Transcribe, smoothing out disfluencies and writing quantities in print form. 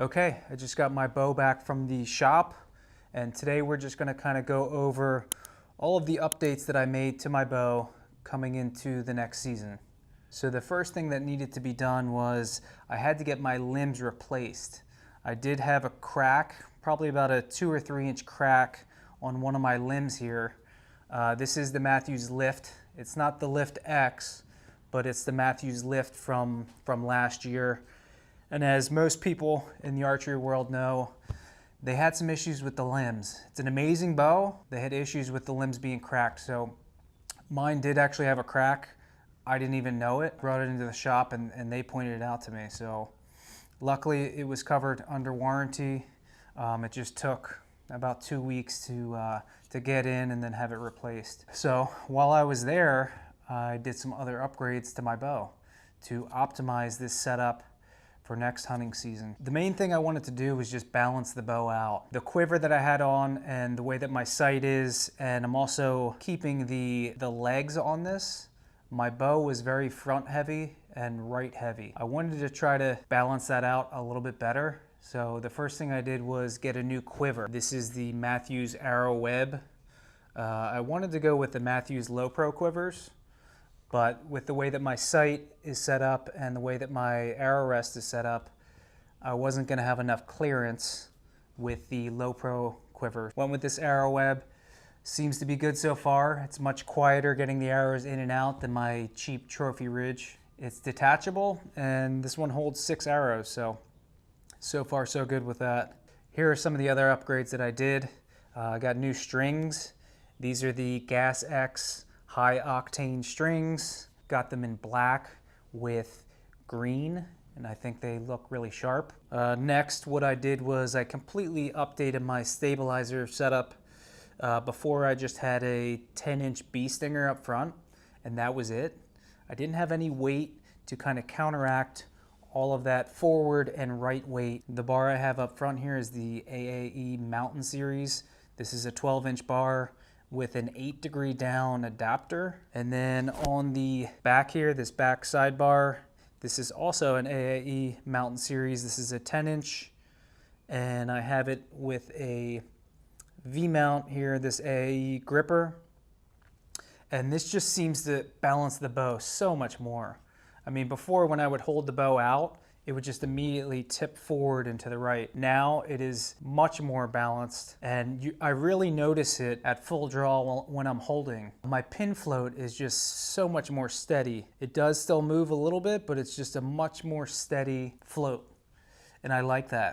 Okay, I just got my bow back from the shop, and today we're just going to kind of go over all of the updates that I made to my bow coming into the next season. So the first thing that needed to be done was I had to get my limbs replaced. I did have a crack, probably about a 2 or 3 inch crack on one of my limbs here. This is the Mathews Lift. It's not the Lift X, but it's the Mathews Lift from last year. And as most people in the archery world know, they had some issues with the limbs. It's an amazing bow. They had issues with the limbs being cracked. So mine did actually have a crack. I didn't even know it. Brought it into the shop and they pointed it out to me. So luckily it was covered under warranty. It just took about 2 weeks to get in and then have it replaced. So while I was there, I did some other upgrades to my bow to optimize this setup for next hunting season. The main thing I wanted to do was just balance the bow out. The quiver that I had on and the way that my sight is, and I'm also keeping the legs on this. My bow was very front heavy and right heavy. I wanted to try to balance that out a little bit better. So the first thing I did was get a new quiver. This is the Mathews Arrow Web. I wanted to go with the Mathews Low Pro quivers, but with the way that my sight is set up and the way that my arrow rest is set up, I wasn't going to have enough clearance with the Low Pro quiver. Went with this Arrow Web. Seems to be good so far. It's much quieter getting the arrows in and out than my cheap Trophy Ridge. It's detachable, and this one holds 6 arrows, so far so good with that. Here are some of the other upgrades that I did. I got new strings. These are the Gas X high octane strings. Got them in black with green, and I think they look really sharp. Next, what I did was I completely updated my stabilizer setup. Before I just had a 10-inch bee stinger up front, and that was it. I didn't have any weight to kind of counteract all of that forward and right weight. The bar I have up front here is the AAE Mountain Series. This is a 12-inch bar with an 8-degree down adapter. And then on the back here, this back sidebar, this is also an AAE Mountain Series. This is a 10-inch, and I have it with a V-mount here, this AAE gripper. And this just seems to balance the bow so much more. I mean, before when I would hold the bow out, it would just immediately tip forward and to the right. Now it is much more balanced, and I really notice it at full draw when I'm holding. My pin float is just so much more steady. It does still move a little bit, but it's just a much more steady float, and I like that.